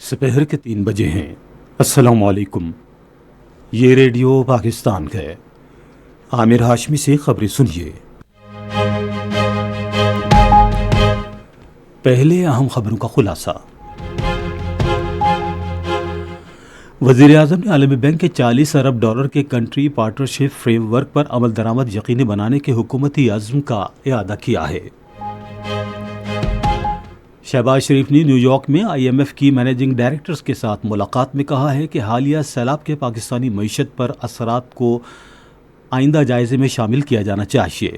سپہر کے 3 بجے ہیں۔ السلام علیکم، یہ ریڈیو پاکستان ہے۔ عامر ہاشمی سے خبریں سنیے۔ پہلے اہم خبروں کا خلاصہ۔ وزیر اعظم نے عالمی بینک کے $40 ارب کے کنٹری پارٹنرشپ فریم ورک پر عمل درآمد یقینی بنانے کے حکومتی عزم کا اعادہ کیا ہے۔ شہباز شریف نے نیو یارک میں IMF کی مینیجنگ ڈائریکٹرز کے ساتھ ملاقات میں کہا ہے کہ حالیہ سیلاب کے پاکستانی معیشت پر اثرات کو آئندہ جائزے میں شامل کیا جانا چاہیے۔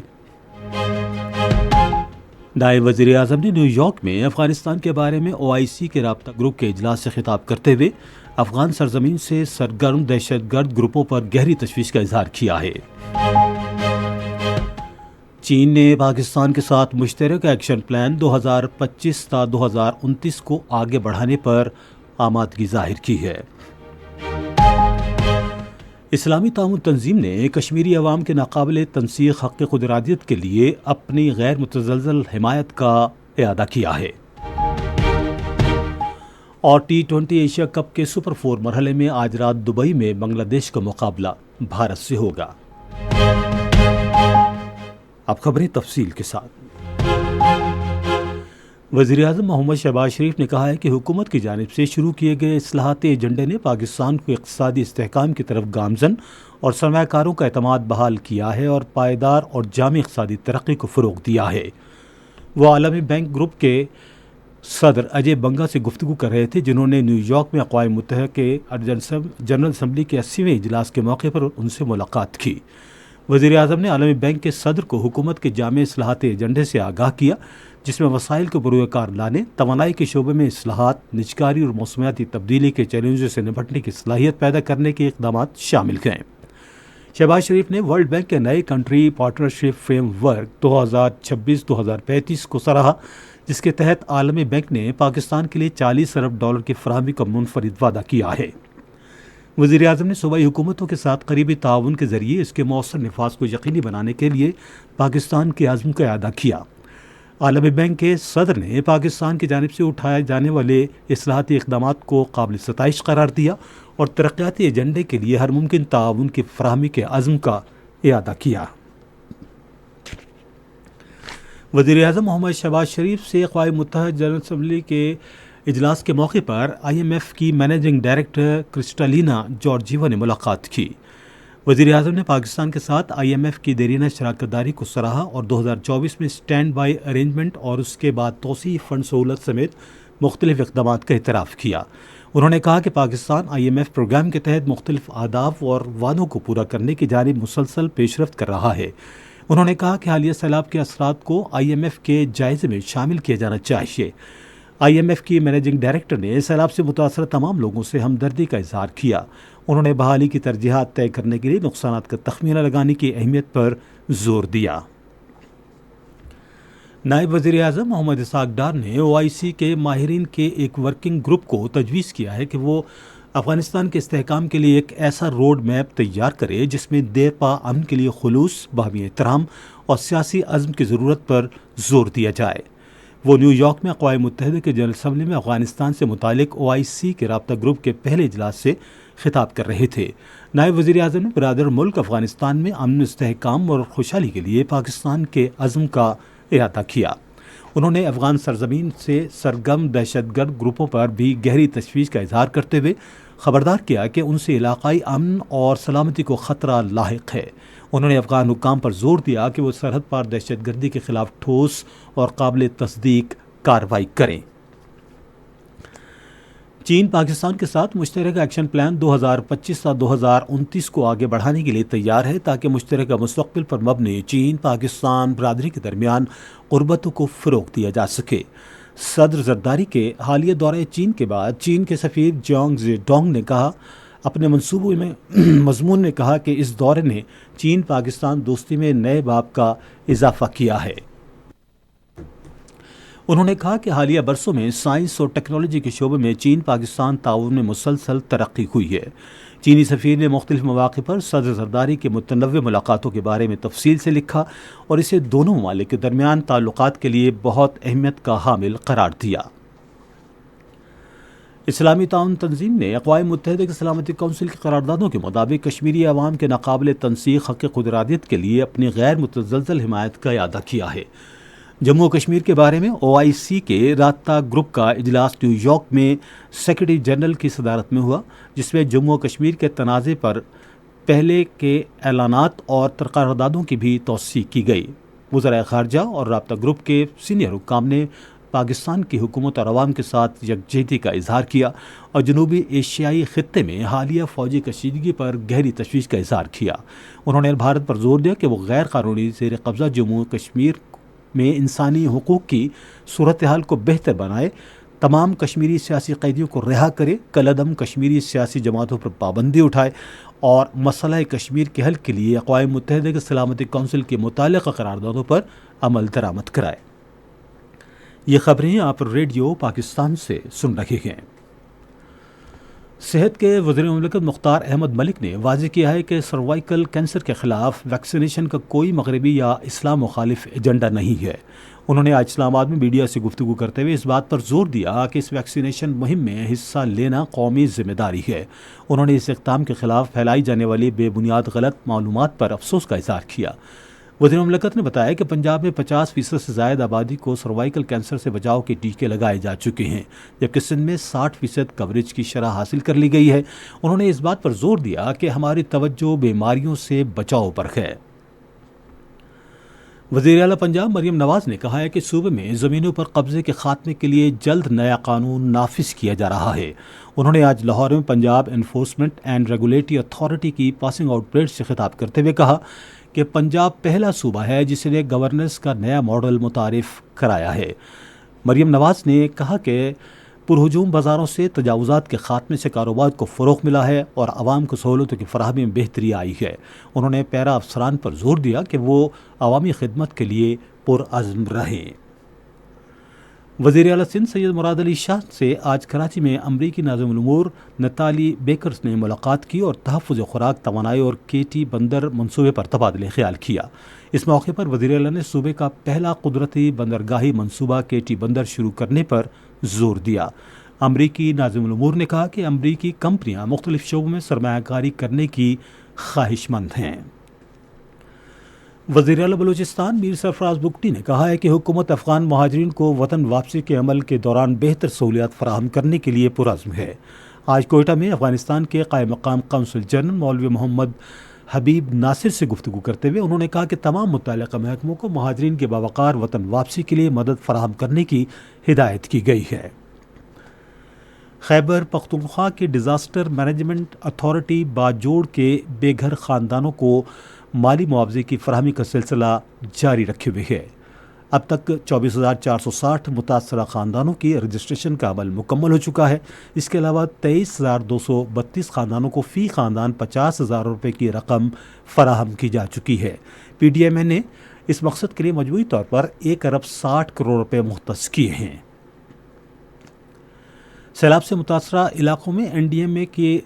نائب وزیر اعظم نے نیو یارک میں افغانستان کے بارے میں OIC کے رابطہ گروپ کے اجلاس سے خطاب کرتے ہوئے افغان سرزمین سے سرگرم دہشت گرد گروپوں پر گہری تشویش کا اظہار کیا ہے۔ چین نے پاکستان کے ساتھ مشترکہ ایکشن پلان 2025 تا 2029 کو آگے بڑھانے پر آمادگی ظاہر کی ہے۔ اسلامی تعاون تنظیم نے کشمیری عوام کے ناقابل تنسیق حق خود ارادیت کے لیے اپنی غیر متزلزل حمایت کا اعادہ کیا ہے۔ اور T20 ایشیا کپ کے سپر 4 مرحلے میں آج رات دبئی میں بنگلہ دیش کا مقابلہ بھارت سے ہوگا۔ اب خبریں تفصیل کے ساتھ۔ وزیر اعظم محمد شہباز شریف نے کہا ہے کہ حکومت کی جانب سے شروع کیے گئے اصلاحاتی ایجنڈے نے پاکستان کو اقتصادی استحکام کی طرف گامزن اور سرمایہ کاروں کا اعتماد بحال کیا ہے اور پائیدار اور جامع اقتصادی ترقی کو فروغ دیا ہے۔ وہ عالمی بینک گروپ کے صدر اجے بنگا سے گفتگو کر رہے تھے، جنہوں نے نیو یارک میں اقوام متحدہ کے جنرل اسمبلی کے 80ویں اجلاس کے موقع پر ان سے ملاقات کی۔ وزیر اعظم نے عالمی بینک کے صدر کو حکومت کے جامع اصلاحاتی ایجنڈے سے آگاہ کیا، جس میں وسائل کو بروئے کار لانے، توانائی کے شعبے میں اصلاحات، نجکاری اور موسمیاتی تبدیلی کے چیلنجوں سے نمٹنے کی صلاحیت پیدا کرنے کے اقدامات شامل ہیں۔ شہباز شریف نے ورلڈ بینک کے نئے کنٹری پارٹنرشپ فریم ورک 2026-2035 کو سراہا، جس کے تحت عالمی بینک نے پاکستان کے لیے $40 ارب کی فراہمی کا منفرد وعدہ کیا ہے۔ وزیر اعظم نے صوبائی حکومتوں کے ساتھ قریبی تعاون کے ذریعے اس کے مؤثر نفاذ کو یقینی بنانے کے لیے پاکستان کے عزم کا اعادہ کیا۔ عالمی بینک کے صدر نے پاکستان کی جانب سے اٹھائے جانے والے اصلاحاتی اقدامات کو قابل ستائش قرار دیا اور ترقیاتی ایجنڈے کے لیے ہر ممکن تعاون کی فراہمی کے عزم کا اعادہ کیا۔ وزیر اعظم محمد شہباز شریف سے اقوام متحدہ جنرل اسمبلی کے اجلاس کے موقع پر IMF کی مینیجنگ ڈائریکٹر کرسٹالینا جارجیوا نے ملاقات کی۔ وزیر اعظم نے پاکستان کے ساتھ IMF کی دیرینہ شراکت داری کو سراہا اور 2024 میں اسٹینڈ بائی ارینجمنٹ اور اس کے بعد توسیعی فنڈ سہولت سمیت مختلف اقدامات کا اعتراف کیا۔ انہوں نے کہا کہ پاکستان IMF پروگرام کے تحت مختلف اہداف اور وعدوں کو پورا کرنے کی جانب مسلسل پیش رفت کر رہا ہے۔ انہوں نے کہا کہ حالیہ سیلاب کے اثرات کو IMF کے جائزے میں شامل کیا جانا چاہیے۔ IMF کی مینیجنگ ڈائریکٹر نے سیلاب سے متاثرہ تمام لوگوں سے ہمدردی کا اظہار کیا۔ انہوں نے بحالی کی ترجیحات طے کرنے کے لیے نقصانات کا تخمینہ لگانے کی اہمیت پر زور دیا۔ نائب وزیر اعظم محمد اسحاق ڈار نے OIC کے ماہرین کے ایک ورکنگ گروپ کو تجویز کیا ہے کہ وہ افغانستان کے استحکام کے لیے ایک ایسا روڈ میپ تیار کرے جس میں دیرپا امن کے لیے خلوص، باہمی احترام اور سیاسی عزم کی ضرورت پر زور دیا جائے۔ وہ نیو یارک میں اقوام متحدہ کے جنرل اسمبلی میں افغانستان سے متعلق OIC کے رابطہ گروپ کے پہلے اجلاس سے خطاب کر رہے تھے۔ نائب وزیر اعظم نے برادر ملک افغانستان میں امن، استحکام اور خوشحالی کے لیے پاکستان کے عزم کا احاطہ کیا۔ انہوں نے افغان سرزمین سے سرگرم دہشت گرد گروپوں پر بھی گہری تشویش کا اظہار کرتے ہوئے خبردار کیا کہ ان سے علاقائی امن اور سلامتی کو خطرہ لاحق ہے۔ انہوں نے افغان حکام پر زور دیا کہ وہ سرحد پار دہشت گردی کے خلاف ٹھوس اور قابل تصدیق کارروائی کریں۔ چین پاکستان کے ساتھ مشترکہ ایکشن پلان 2025 تا 2029 کو آگے بڑھانے کے لیے تیار ہے تاکہ مشترکہ مستقبل پر مبنی چین پاکستان برادری کے درمیان قربتوں کو فروغ دیا جا سکے۔ صدر زرداری کے حالیہ دورہ چین کے بعد چین کے سفیر جانگ زی ڈونگ نے کہا اپنے منصوبے میں مضمون میں کہا کہ اس دورے نے چین پاکستان دوستی میں نئے باب کا اضافہ کیا ہے۔ انہوں نے کہا کہ حالیہ برسوں میں سائنس اور ٹیکنالوجی کے شعبے میں چین پاکستان تعاون میں مسلسل ترقی ہوئی ہے۔ چینی سفیر نے مختلف مواقع پر صدر زرداری کے متنوع ملاقاتوں کے بارے میں تفصیل سے لکھا اور اسے دونوں ممالک کے درمیان تعلقات کے لیے بہت اہمیت کا حامل قرار دیا۔ اسلامی تعاون تنظیم نے اقوام متحدہ کی سلامتی کونسل کی قراردادوں کے مطابق کشمیری عوام کے ناقابل تنسیق حق خودارادیت کے لیے اپنی غیر متزلزل حمایت کا اعادہ کیا ہے۔ جموں و کشمیر کے بارے میں OIC کے رابطہ گروپ کا اجلاس نیو یارک میں سیکرٹری جنرل کی صدارت میں ہوا، جس میں جموں و کشمیر کے تنازع پر پہلے کے اعلانات اور قراردادوں کی بھی توثیق کی گئی۔ وزرائے خارجہ اور رابطہ گروپ کے سینئر حکام نے پاکستان کی حکومت اور عوام کے ساتھ یکجہتی کا اظہار کیا اور جنوبی ایشیائی خطے میں حالیہ فوجی کشیدگی پر گہری تشویش کا اظہار کیا۔ انہوں نے بھارت پر زور دیا کہ وہ غیر قانونی زیر قبضہ جموں و کشمیر میں انسانی حقوق کی صورتحال کو بہتر بنائے، تمام کشمیری سیاسی قیدیوں کو رہا کرے، کالعدم کشمیری سیاسی جماعتوں پر پابندی اٹھائے اور مسئلہ کشمیر کے حل کے لیے اقوام متحدہ کے سلامتی کونسل کی متعلقہ قراردادوں پر عمل درآمد کرائے۔ یہ خبریں آپ ریڈیو پاکستان سے سن رہے ہیں۔ صحت کے وزیر مملکت مختار احمد ملک نے واضح کیا ہے کہ سروائیکل کینسر کے خلاف ویکسینیشن کا کوئی مغربی یا اسلام مخالف ایجنڈا نہیں ہے۔ انہوں نے آج اسلام آباد میں میڈیا سے گفتگو کرتے ہوئے اس بات پر زور دیا کہ اس ویکسینیشن مہم میں حصہ لینا قومی ذمہ داری ہے۔ انہوں نے اس اقدام کے خلاف پھیلائی جانے والی بے بنیاد غلط معلومات پر افسوس کا اظہار کیا۔ وزیر مملکت نے بتایا کہ پنجاب میں 50% سے زائد آبادی کو سروائیکل کینسر سے بچاؤ کے ٹیکے لگائے جا چکے ہیں، جبکہ سندھ میں 60% کوریج کی شرح حاصل کر لی گئی ہے۔ انہوں نے اس بات پر زور دیا کہ ہماری توجہ بیماریوں سے بچاؤ پر ہے۔ وزیر اعلیٰ پنجاب مریم نواز نے کہا ہے کہ صوبے میں زمینوں پر قبضے کے خاتمے کے لیے جلد نیا قانون نافذ کیا جا رہا ہے۔ انہوں نے آج لاہور میں Punjab enforcement and regulatory authority کی پاسنگ آؤٹ پریڈ سے خطاب کرتے ہوئے کہا کہ پنجاب پہلا صوبہ ہے جس نے گورننس کا نیا ماڈل متعارف کرایا ہے۔ مریم نواز نے کہا کہ پرہجوم بازاروں سے تجاوزات کے خاتمے سے کاروبار کو فروغ ملا ہے اور عوام کو سہولتوں کی فراہمی میں بہتری آئی ہے۔ انہوں نے پیرا افسران پر زور دیا کہ وہ عوامی خدمت کے لیے پرعزم رہیں۔ وزیر اعلیٰ سندھ سید مراد علی شاہ سے آج کراچی میں امریکی ناظم الامور نتالی بیکرز نے ملاقات کی اور تحفظ خوراک، توانائی اور کیٹی بندر منصوبے پر تبادلہ خیال کیا۔ اس موقع پر وزیر اعلیٰ نے صوبے کا پہلا قدرتی بندرگاہی منصوبہ کیٹی بندر شروع کرنے پر زور دیا۔ امریکی ناظم الامور نے کہا کہ امریکی کمپنیاں مختلف شعبوں میں سرمایہ کاری کرنے کی خواہش مند ہیں۔ وزیر اعلیٰ بلوچستان میر سرفراز بگٹی نے کہا ہے کہ حکومت افغان مہاجرین کو وطن واپسی کے عمل کے دوران بہتر سہولیات فراہم کرنے کے لیے پرعزم ہے۔ آج کوئٹہ میں افغانستان کے قائم مقام قونصل جنرل مولوی محمد حبیب ناصر سے گفتگو کرتے ہوئے انہوں نے کہا کہ تمام متعلقہ محکموں کو مہاجرین کے باوقار وطن واپسی کے لیے مدد فراہم کرنے کی ہدایت کی گئی ہے۔ خیبر پختونخوا کی ڈیزاسٹر مینجمنٹ اتھارٹی باجوڑ کے بے گھر خاندانوں کو مالی معاوضے کی فراہمی کا سلسلہ جاری رکھے ہوئے ہے۔ اب تک 24,460 متاثرہ خاندانوں کی رجسٹریشن کا عمل مکمل ہو چکا ہے۔ اس کے علاوہ 23,232 خاندانوں کو فی خاندان 50,000 روپے کی رقم فراہم کی جا چکی ہے۔ PDMA نے اس مقصد کے لیے مجموعی طور پر 1,60 کروڑ روپے مختص کیے ہیں۔ سیلاب سے متاثرہ علاقوں میں NDMA کی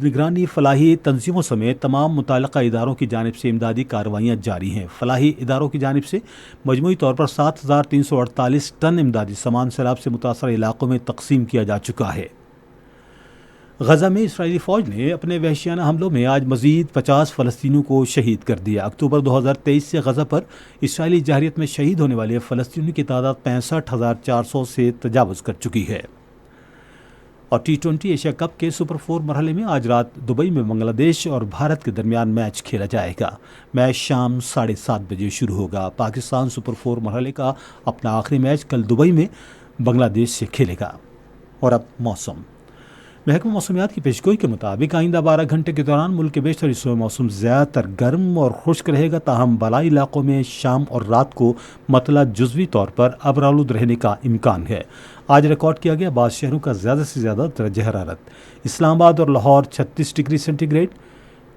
نگرانی فلاحی تنظیموں سمیت تمام متعلقہ اداروں کی جانب سے امدادی کارروائیاں جاری ہیں۔ فلاحی اداروں کی جانب سے مجموعی طور پر 7,348 ٹن امدادی سامان سیلاب سے متاثرہ علاقوں میں تقسیم کیا جا چکا ہے۔ غزہ میں اسرائیلی فوج نے اپنے وحشیانہ حملوں میں آج مزید 50 فلسطینیوں کو شہید کر دیا۔ اکتوبر 2023 سے غزہ پر اسرائیلی جارحیت میں شہید ہونے والے فلسطینیوں کی تعداد 65,400 سے تجاوز کر چکی ہے۔ اور T20 ایشیا کپ کے سپر 4 مرحلے میں آج رات دبئی میں بنگلہ دیش اور بھارت کے درمیان میچ کھیلا جائے گا۔ میچ شام 7:30 بجے شروع ہوگا۔ پاکستان سپر 4 مرحلے کا اپنا آخری میچ کل دبئی میں بنگلہ دیش سے کھیلے گا۔ اور اب موسم۔ محکمہ موسمیات کی پیشگوئی کے مطابق آئندہ 12 گھنٹے کے دوران ملک کے بیشتر حصوں میں موسم زیادہ تر گرم اور خشک رہے گا، تاہم بالائی علاقوں میں شام اور رات کو مطلع جزوی طور پر ابرآلود رہنے کا امکان ہے۔ آج ریکارڈ کیا گیا بعض شہروں کا زیادہ سے زیادہ درجہ حرارت: اسلام آباد اور Lahore 36 degree centigrade,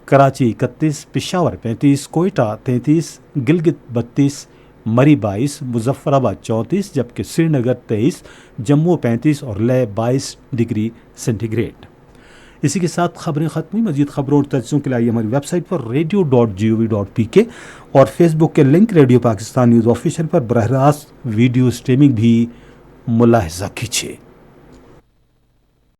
Karachi 31، Peshawar 35، Quetta 33، Gilgit 32، Murree 22، Muzaffarabad 34، جبکہ سری نگر 23، جموں 35 اور لیہ 22 ڈگری سینٹی گریڈ۔ اسی کے ساتھ خبریں ختم ہوئی۔ مزید خبروں اور تجزیوں کے لیے ہماری ویب سائٹ پر radio.gov.pk اور فیس بک کے link radio Pakistan news official پر براہ راست ویڈیو سٹریمنگ بھی ملاحظہ کیجیے۔